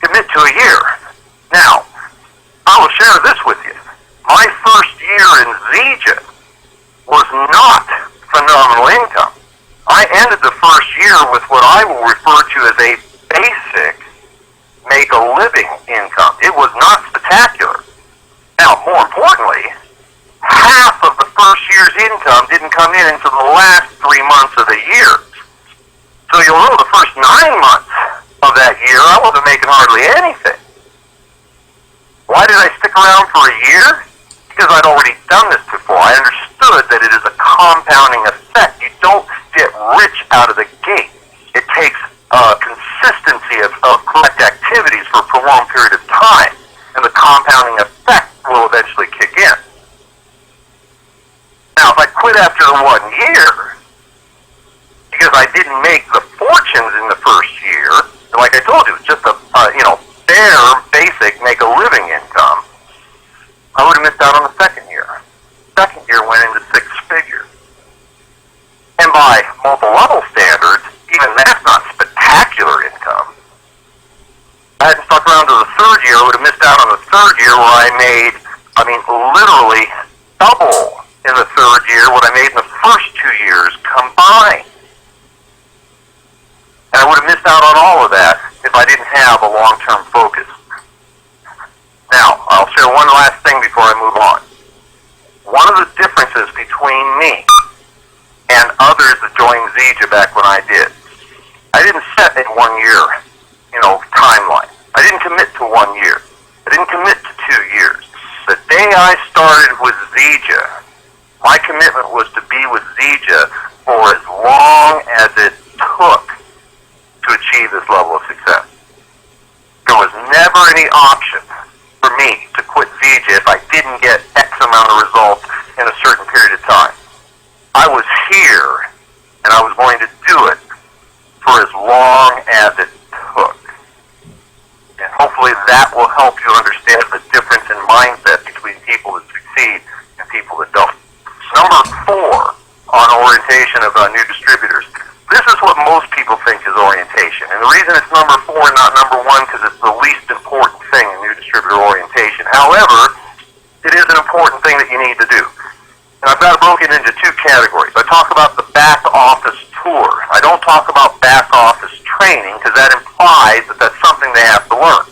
Commit to a year. Now, I will share this with you. My first year in Zija was not phenomenal income. I ended the first year with what I will refer to as a basic make-a-living income. It was not spectacular. Now, more importantly, half of the first year's income didn't come in until the last 3 months of the year. So you'll know the first 9 months of that year, I wasn't making hardly anything. Why did I stick around for a year? Because I'd already done this before. I understood that it is a compounding effect. You don't get rich out of the gate. It takes consistency of correct activities for a prolonged period of time, and the compounding effect will eventually kick in. Now, if I quit after 1 year, because I didn't make the fortunes in the first year, like I told you, it's just a bare, basic, make-a-living income, I would have missed out on the second year. Second year went into 6 figures. And by multi-level standards, even that's not spectacular income. If I hadn't stuck around to the third year, I would have missed out on the third year where I made, literally double in the third year what I made in the first 2 years combined. And I would have missed out on all of that if I didn't have a long-term focus. Now, I'll share one last thing before I move on. One of the differences between me and others that joined Zija back when I did, I didn't set a 1 year, timeline. I didn't commit to 1 year. I didn't commit to 2 years. The day I started started with Zija, my commitment was to be with Zija for as long as it took to achieve this level of success. There was never any option for me to quit Zija if I didn't get X amount of results in a certain period of time. I was here, and I was going to do it for as long as it took. And hopefully that will help you understand the difference in mindset between people that succeed and people that don't. Number 4 on orientation of new distributors. This is what most people think is orientation. And the reason it's number 4 and not number 1 because it's the least important thing in new distributor orientation. However, it is an important thing that you need to do. And I've got it broken into 2 categories. I talk about the back office tour. I don't talk about back office training because that implies that that's something they have to learn.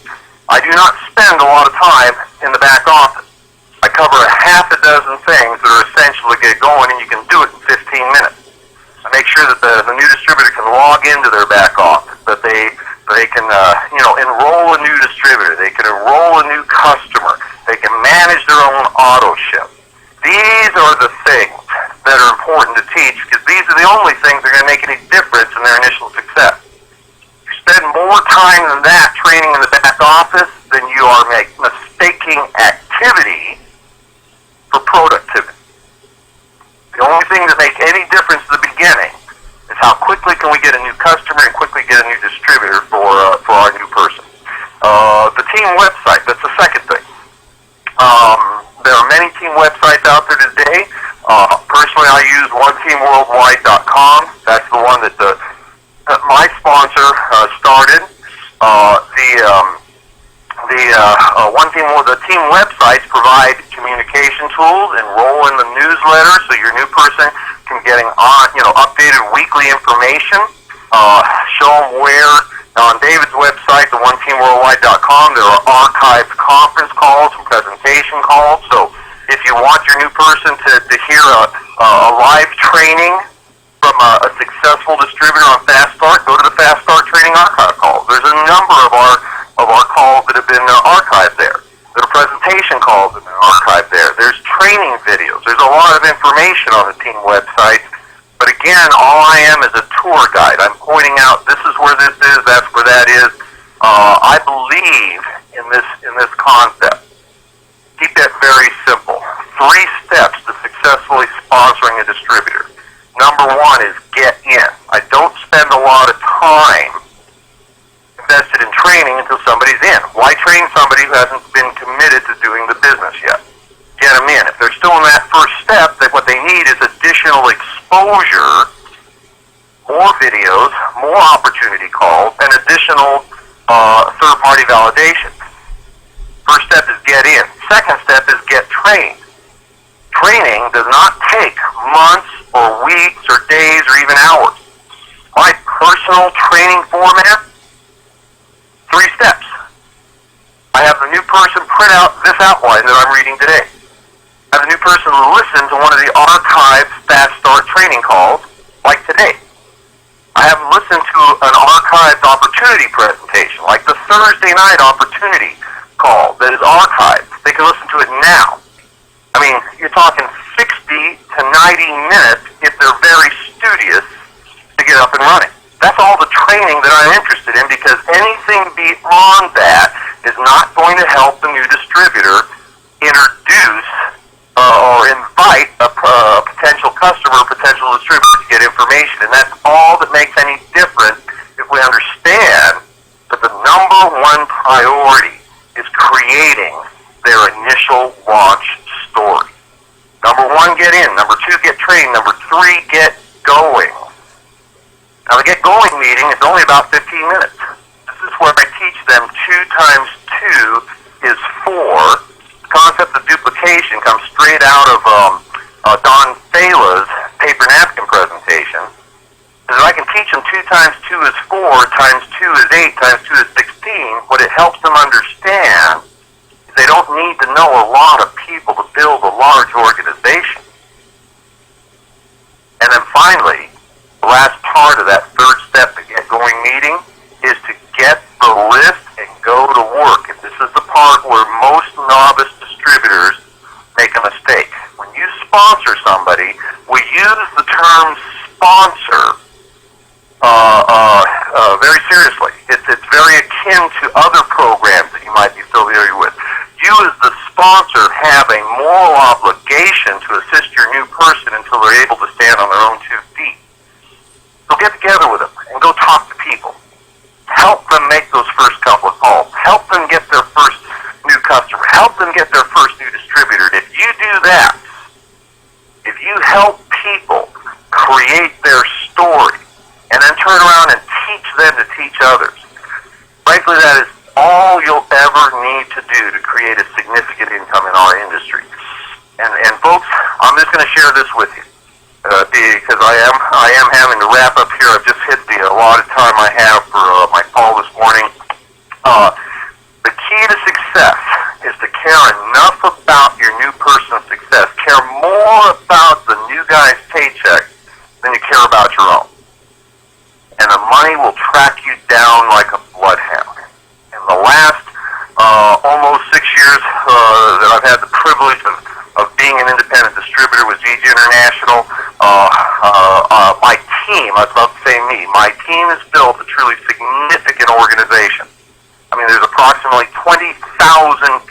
I do not spend a lot of time in the back office. I cover a half a dozen things that are essential to get going, and you can do it in 15 minutes. I make sure that the new distributor can log into their back office, that they can enroll a new distributor, they can enroll a new customer, they can manage their own auto ship. These are the things that are important to teach because these are the only things that are going to make any difference in their initial success. If you spend more time than that training in the back office, then you are mistaking activity for productivity. The only thing that makes any difference at the beginning is how quickly can we get a new customer and quickly get a new distributor for our new person. The team website, that's the second thing. There are many team websites out there today. Personally, I use oneteamworldwide.com. That's the one that my sponsor started. The team websites provide communication tools, enroll in the newsletter so your new person can get updated weekly information. Show them where on David's website, the oneteamworldwide.com, there are archived conference calls and presentation calls. So if you want your new person to hear a live training from a successful distributor on Fast Start, go to the Fast Start training archive calls. There's a number of our calls that have been archived there. There are presentation calls that have been archived there. There's training videos. There's a lot of information on the team website. But again, all I am is a tour guide. I'm pointing out this is where this is, that's where that is. I believe in this concept. Keep that very simple. 3 steps to successfully sponsoring a distributor. Number 1 is get in. I don't spend a lot of time invested in training until somebody's in. Why train somebody who hasn't been committed to doing the business yet? Get them in. If they're still in that first step, then what they need is additional exposure, more videos, more opportunity calls, and additional third-party validation. First step is get in. Second step is get trained. Training does not take months or weeks or days or even hours. My personal training format, 3 steps. I have the new person print out this outline that I'm reading today. I have the new person listen to one of the archived Fast Start training calls, like today. I have them listen to an archived opportunity presentation, like the Thursday night opportunity call that is archived. They can listen to it now. I mean, you're talking 60 to 90 minutes if they're very studious to get up and running. That's all the training that I'm interested in because anything beyond that is not going to help the new distributor introduce or invite a potential customer, potential distributor to get information. And that's all that makes any difference if we understand that the number 1 priority is creating their initial launch story. Number 1, get in. Number 2, get trained. Number 3, get going. Now, the get going meeting is only about 15 minutes. This is where I teach them 2 times 2 is 4. The concept of duplication comes straight out of Don Thala's paper napkin presentation. Because if I can teach them 2 times 2 is 4, times 2 is 8, times 2 is 16, what it helps them understand is they don't need to know a lot of people to build a large organization. And then finally, the last part of that 3rd step, the get going meeting, is to get the list and go to work. And this is the part where most novice distributors make a into other programs that you might be familiar with. You as the sponsor have a moral obligation to assist your new person until they're able to stand on their own 2 feet. So get together with them and go talk to people. Help them make those first couple of calls. Help them get their first new customer. Help them get their first new distributor. And if you do that, if you help people create their story and then turn around and teach them to teach others, frankly, that is all you'll ever need to do to create a significant income in our industry. And folks, I'm just going to share this with you because I am having to wrap up here. I've just hit the allotted time I have for my call this morning. The key to success is to care enough about your new person's success, care more about the new guy's paycheck than you care about your own. And the money will track you down like a bloodhound. In the last almost 6 years that I've had the privilege of being an independent distributor with ZG International, my team, I was about to say me, my team has built a truly significant organization. I mean, there's approximately 20,000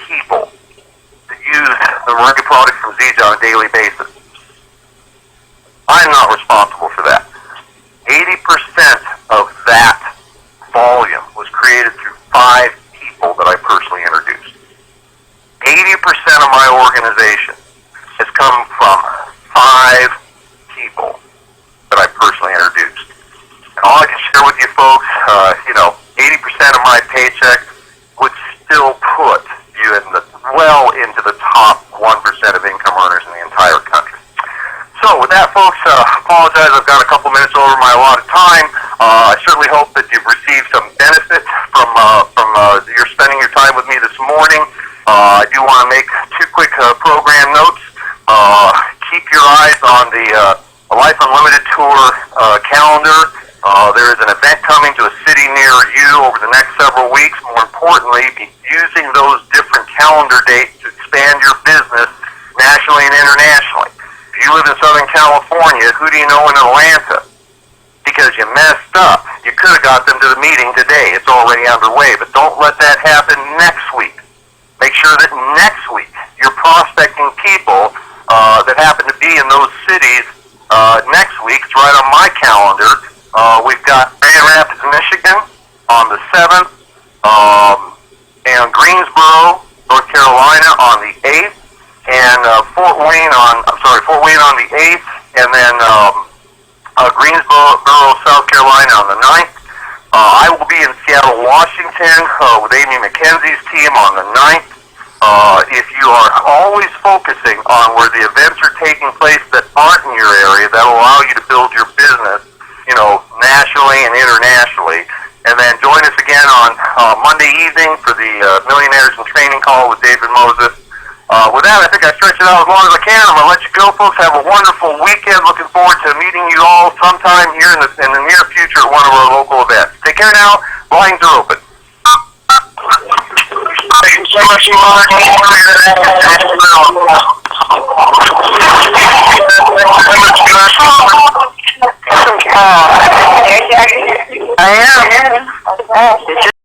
people that use the marine products from ZG on a daily basis. I'm not responsible for that. 80% of that volume was created through 5 people that I personally introduced. 80% of my organization has come from 5 people that I personally introduced. And all I can share with you folks, 80% of my paycheck would still put you into the top 1% of income earners in the entire country. So with that, folks, apologize. I've got a couple minutes over my allotted time. I certainly hope that you've received some benefit from your spending your time with me this morning. I do want to make 2 quick program notes. Keep your eyes on the Life Unlimited Tour calendar. There is an event coming to a city near you over the next several weeks. More importantly, be using those different calendar dates to expand your business nationally and internationally. If you live in Southern California, who do you know in Atlanta? Because you messed up. You could have got them to the meeting today. It's already underway, but don't let that happen next week. Make sure that next week you're prospecting people that happen to be in those cities next week. It's right on my calendar. We've got Grand Rapids, Michigan on the 7th, and Greensboro, North Carolina on the 8th, and Fort Wayne on the 8th, and then Greensboro, South Carolina on the 9th. I will be in Seattle, Washington with Amy McKenzie's team on the 9th. If you are always focusing on where the events are taking place that aren't in your area, that will allow you to build your business, nationally and internationally. And then join us again on Monday evening for the Millionaires in Training call with David Moses. With that, I think I stretched it out as long as I can. I'm going to let you go, folks. Have a wonderful weekend. Looking forward to meeting you all sometime here in the near future at one of our local events. Take care now. Lines are open. Thank you so much, Mark. I am.